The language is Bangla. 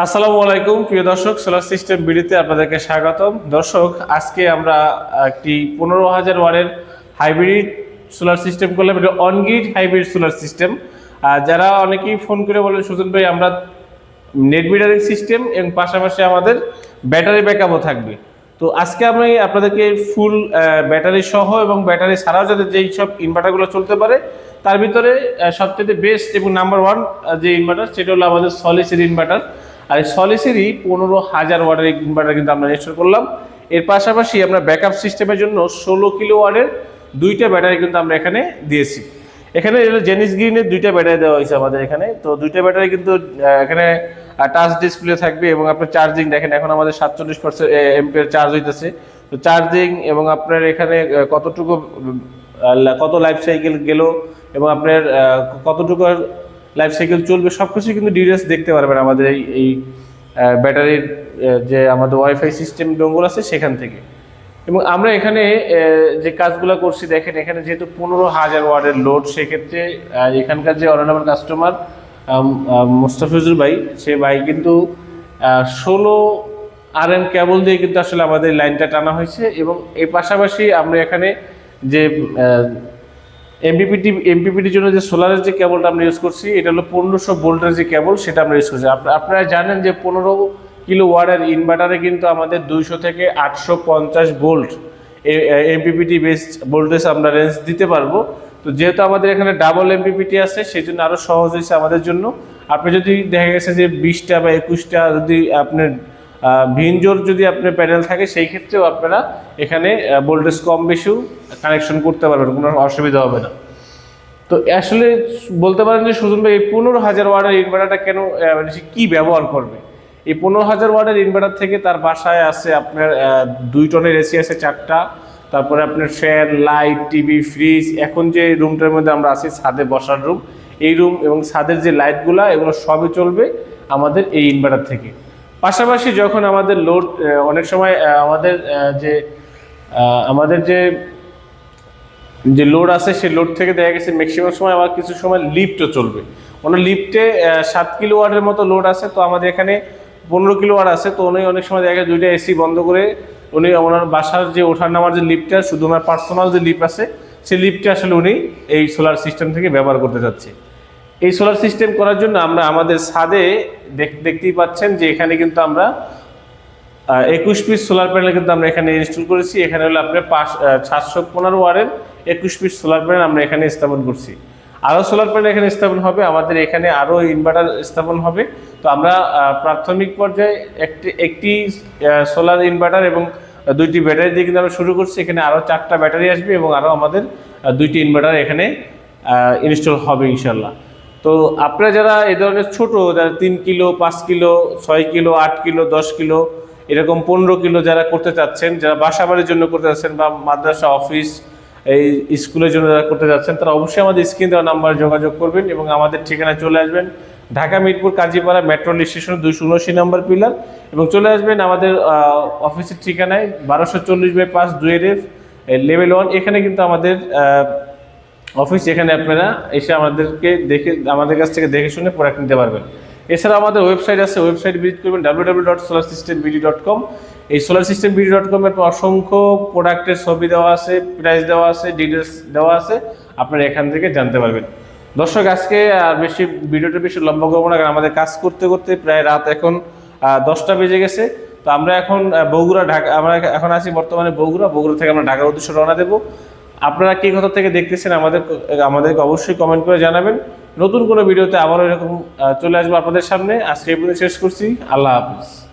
আসসালামু আলাইকুম প্রিয় দর্শক, সোলার সিস্টেম ভিডিওতে আপনাদেরকে স্বাগতম। দর্শক, আজকে আমরা একটি 15,000 ওয়াটের হাইব্রিড সোলার সিস্টেম করলাম। এটা অনগ্রিড হাইব্রিড সোলার সিস্টেম। যারা অনেকেই ফোন করে বলেন, সুজন ভাই আমরা নেট মিটারিং সিস্টেম এবং পাশাপাশি আমাদের ব্যাটারি ব্যাকআপও থাকবে। তো আজকে আমি আপনাদেরকে ফুল ব্যাটারি সহ এবং ব্যাটারি ছাড়াও যাতে যেই সব ইনভার্টারগুলো চলতে পারে তার ভিতরে সবচেয়ে বেস্ট এবং নাম্বার ওয়ান যে ইনভার্টার সেটা হলো আমাদের সলিসের ইনভার্টার। আর এই সলিসেরই 15,000 ওয়াটের ইনভার্টার কিন্তু আমরা ইনস্টল করলাম। এর পাশাপাশি আমরা ব্যাকআপ সিস্টেমের জন্য 16 কিলো ওয়াটের দুইটা ব্যাটারি কিন্তু আমরা এখানে দিয়েছি। এখানে জেনিস গ্রিনের দুইটা ব্যাটারি দেওয়া হয়েছে আমাদের এখানে। তো দুইটা ব্যাটারি কিন্তু এখানে টাচ ডিসপ্লে থাকবে এবং আপনার চার্জিং দেখেন এখন আমাদের 47% এম্পিয়ার চার্জ হইতেছে। তো চার্জিং এবং আপনার এখানে কতটুকু কত লাইফ সাইকেল গেল এবং আপনার কতটুকু লাইফ সাইকেল চলবে সবকিছু কিন্তু ডিটেলস দেখতে পারবেন আমাদের এই ব্যাটারির যে আমাদের ওয়াইফাই সিস্টেম ডোঙ্গল আছে সেখান থেকে। এবং আমরা এখানে যে কাজগুলো করছি দেখেন, এখানে যেহেতু 15,000 ওয়াটের লোড, সেক্ষেত্রে এখানকার যে অনারেবল কাস্টমার মোস্তাফিজুর ভাই, সে ভাই কিন্তু 16 RM কেবল দিয়ে কিন্তু আসলে আমাদের লাইনটা টানা হয়েছে। এবং এর পাশাপাশি আমরা এখানে যে এমপিপিটির জন্য যে সোলারের যে কেবলটা আমরা ইউজ করছি, এটা হলো 1500 ভোল্টের যে কেবল, সেটা আমরা ইউজ করছি। আপনারা জানেন যে 15 কিলো ওয়াটের ইনভার্টারে কিন্তু আমাদের 200 থেকে 850 ভোল্ট এমপিপিটি বেসড ভোল্টেজ আমরা রেঞ্জ দিতে পারবো। তো যেহেতু আমাদের এখানে ডাবল এমপিপিটি আছে, সেই জন্য আরও সহজ হয়েছে আমাদের জন্য। আপনি যদি দেখা গেছে যে 20টা বা 21টা যদি আপনার ভিনজোর যদি আপনার প্যানেল থাকে, সেই ক্ষেত্রেও আপনারা এখানে ভোল্টেজ কম বেশিও কানেকশন করতে পারবেন, কোনো অসুবিধা হবে না। তো আসলে বলতে পারেন যে সুজন ভাই এই 15,000 ওয়াটের ইনভার্টারটা কেন কি ব্যবহার করবে? এই 15,000 ওয়াটের ইনভার্টার থেকে তার বাসায় আছে আপনার 2 টনের এসি আছে 4টা, তারপরে আপনার ফ্যান, লাইট, টিভি, ফ্রিজ। এখন যে রুমটার মধ্যে আমরা আছি ছাদে বসার রুম, এই রুম এবং ছাদের যে লাইটগুলো এগুলো সবই চলবে আমাদের এই ইনভার্টার থেকে। পাশাপাশি যখন আমাদের লোড অনেক সময় আমাদের যে লোড আছে, সেই লোড থেকে দেখা গেছে ম্যাক্সিমাম সময় আবার কিছু সময় লিফটও চলবে। ওনার লিফটে 7 কিলো ওয়াটের মতো লোড আছে, তো আমাদের এখানে 15 কিলো ওয়াট আছে। তো উনি অনেক সময় দেখা যায় 2টা এসি বন্ধ করে উনি ওনার বাসার যে ওঠার নামার যে লিফটটা, শুধু ওনার পার্সোনাল যে লিফট আছে সেই লিফটটা আসলে উনি এই সোলার সিস্টেম থেকে ব্যবহার করতে চাচ্ছে। এই সোলার সিস্টেম করার জন্য আমরা আমাদের ছাদে দেখতেই পাচ্ছেন যে এখানে কিন্তু আমরা 21 পিস সোলার প্যানেল কিন্তু আমরা এখানে ইনস্টল করেছি। এখানে হলো আপনার 715 ওয়াটের 21 পিস সোলার প্যানেল আমরা এখানে স্থাপন করছি। আরও সোলার প্যানেল এখানে স্থাপন হবে, আমাদের এখানে আরও ইনভার্টার স্থাপন হবে। তো আমরা প্রাথমিক পর্যায়ে একটি সোলার ইনভার্টার এবং 2টি ব্যাটারি দিয়ে কিন্তু আমরা শুরু করছি। এখানে আরও 4টা ব্যাটারি আসবে এবং আরও আমাদের 2টি ইনভার্টার এখানে ইনস্টল হবে ইনশাল্লাহ। তো আপনারা যারা এই ধরনের ছোটো, যারা 3 kilo, 5 kilo, 6 kilo, 8 kilo, 10 kilo, এরকম 15 কিলো যারা করতে চাচ্ছেন, যারা বাসা বাড়ির জন্য করতে চাচ্ছেন বা মাদ্রাসা, অফিস, এই স্কুলের জন্য যারা করতে যাচ্ছেন, তারা অবশ্যই আমাদের স্ক্রিন দেওয়া নাম্বারে যোগাযোগ করবেন এবং আমাদের ঠিকানায় চলে আসবেন। ঢাকা মিরপুর কাজীপাড়া মেট্রো স্টেশন 279 নম্বর পিলার, এবং চলে আসবেন আমাদের অফিসের ঠিকানায় 1240/5 2F লেভেল 1। এখানে কিন্তু আমাদের অফিস, এখানে আপনারা এসে আমাদের কাছ থেকে দেখে শুনে প্রোডাক্ট নিতে পারবেন। এছাড়া আমাদের ওয়েবসাইট আছে, ওয়েবসাইট ভিজিট করবেন www.solarsystembd.com। এই solarsystembd.com এর অসংখ্য প্রোডাক্টের ছবি দেওয়া আছে, প্রাইস দেওয়া আছে, ডিটেলস দেওয়া আছে, আপনারা এখান থেকে জানতে পারবেন। দর্শক, আজকে আর ভিডিওটা বেশি লম্বা করবো না, কারণ আমাদের কাজ করতে করতে প্রায় রাত এখন 10টা বেজে গেছে। তো আমরা এখন আমরা এখন আছি বর্তমানে বগুড়া থেকে আমরা ঢাকার উদ্দেশ্যে রওনা দেবো। আপনারা কি কোথা থেকে দেখতেছেন আমাদেরকে অবশ্যই কমেন্ট করে জানাবেন। নতুন কোনো ভিডিওতে আবারও এরকম চলে আসবো আপনাদের সামনে। আজকে এই পর্যন্ত শেষ করছি। আল্লাহ হাফিজ।